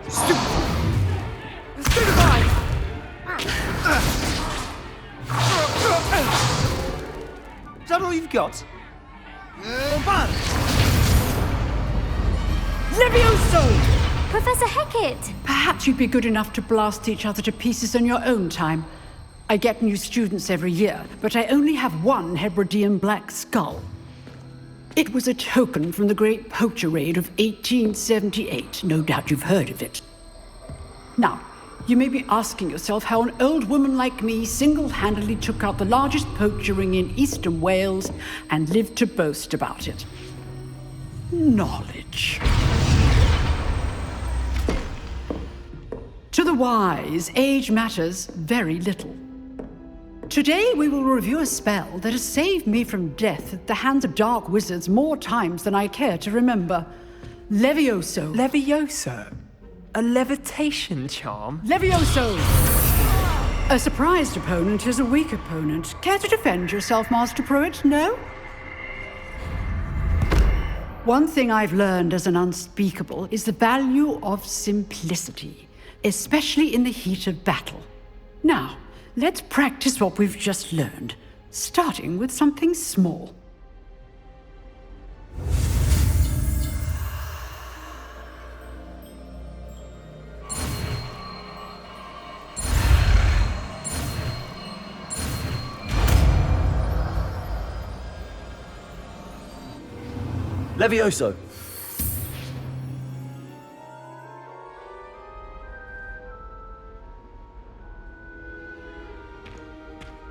Stupefy! Is that all you've got? Bombard! Levioso! Professor Hecat! Perhaps you'd be good enough to blast each other to pieces on your own time. I get new students every year, but I only have one Hebridean black skull. It was a token from the Great Poacher Raid of 1878. No doubt you've heard of it. Now, you may be asking yourself how an old woman like me single-handedly took out the largest poacher ring in eastern Wales and lived to boast about it. Knowledge. To the wise, age matters very little. Today we will review a spell that has saved me from death at the hands of dark wizards more times than I care to remember. Levioso. Levioso? A levitation charm? Levioso! A surprised opponent is a weak opponent. Care to defend yourself, Master Pruitt? No? One thing I've learned as an unspeakable is the value of simplicity, especially in the heat of battle. Now, let's practice what we've just learned, starting with something small. Levioso!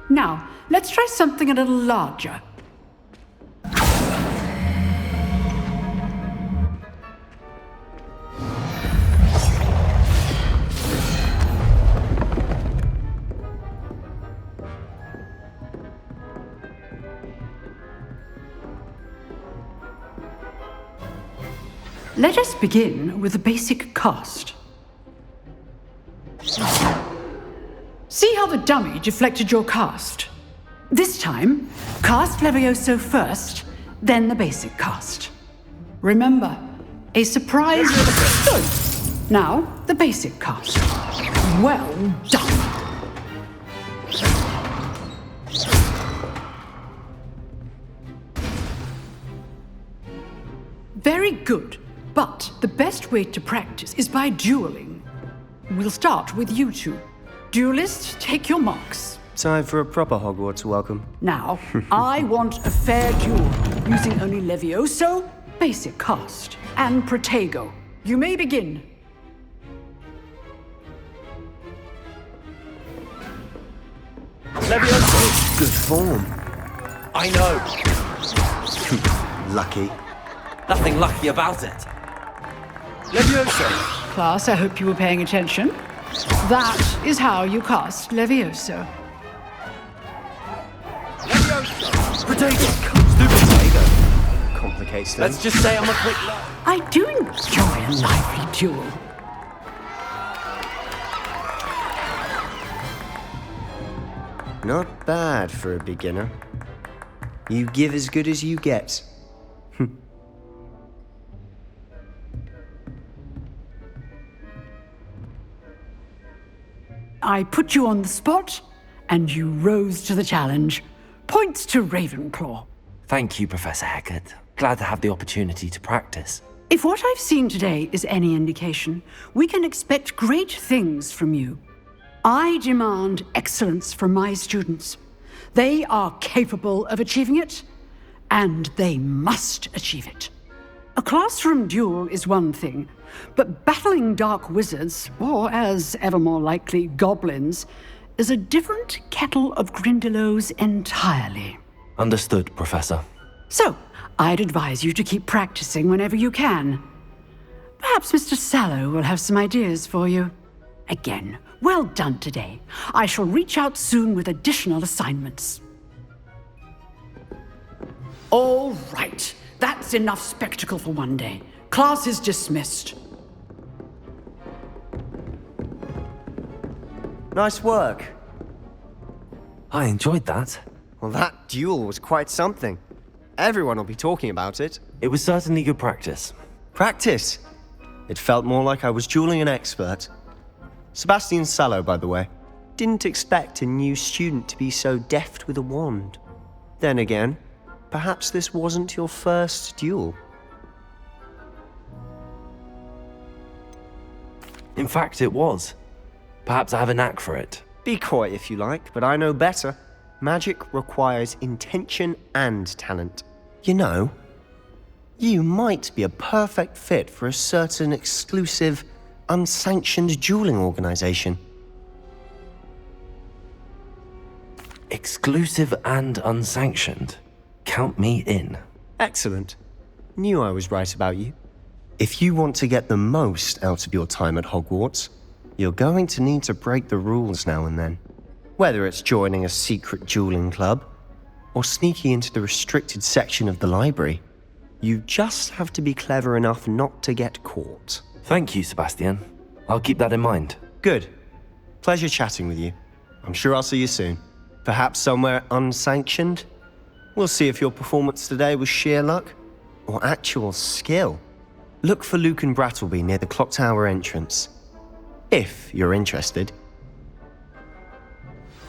Now, let's try something a little larger. Let us begin with the basic cast. See how the dummy deflected your cast? This time, cast Levioso first, then the basic cast. Remember, a surprise... Good. Now, the basic cast. Well done. Very good. But the best way to practice is by dueling. We'll start with you two. Duelists, take your marks. Time for a proper Hogwarts welcome. Now, I want a fair duel, using only Levioso, basic cast, and Protego. You may begin. Levioso! Good form. I know! Lucky. Nothing lucky about it. Levioso! Class, I hope you were paying attention. That is how you cast Levioso. Levioso! Protego! Stupid complicates things. Let's just say I'm a quick learner. I do enjoy a lively duel. Not bad for a beginner. You give as good as you get. I put you on the spot, and you rose to the challenge. Points to Ravenclaw. Thank you, Professor Hecat. Glad to have the opportunity to practice. If what I've seen today is any indication, we can expect great things from you. I demand excellence from my students. They are capable of achieving it, and they must achieve it. A classroom duel is one thing, but battling dark wizards, or as ever more likely, goblins, is a different kettle of Grindylows entirely. Understood, Professor. So, I'd advise you to keep practicing whenever you can. Perhaps Mr. Sallow will have some ideas for you. Again, well done today. I shall reach out soon with additional assignments. All right. That's enough spectacle for one day. Class is dismissed. Nice work. I enjoyed that. Well, that duel was quite something. Everyone will be talking about it. It was certainly good practice. Practice? It felt more like I was dueling an expert. Sebastian Sallow, by the way. Didn't expect a new student to be so deft with a wand. Then again, perhaps this wasn't your first duel. In fact, it was. Perhaps I have a knack for it. Be coy if you like, but I know better. Magic requires intention and talent. You know, you might be a perfect fit for a certain exclusive, unsanctioned dueling organization. Exclusive and unsanctioned. Count me in. Excellent. Knew I was right about you. If you want to get the most out of your time at Hogwarts, you're going to need to break the rules now and then. Whether it's joining a secret dueling club, or sneaking into the restricted section of the library, you just have to be clever enough not to get caught. Thank you, Sebastian. I'll keep that in mind. Good. Pleasure chatting with you. I'm sure I'll see you soon. Perhaps somewhere unsanctioned? We'll see if your performance today was sheer luck or actual skill. Look for Luke and Brattleby near the clock tower entrance, if you're interested.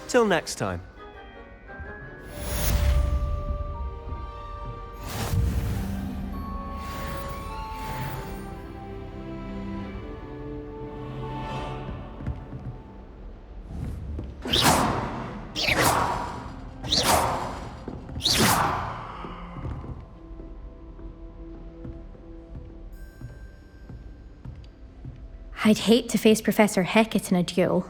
Till next time. I'd hate to face Professor Hecat in a duel.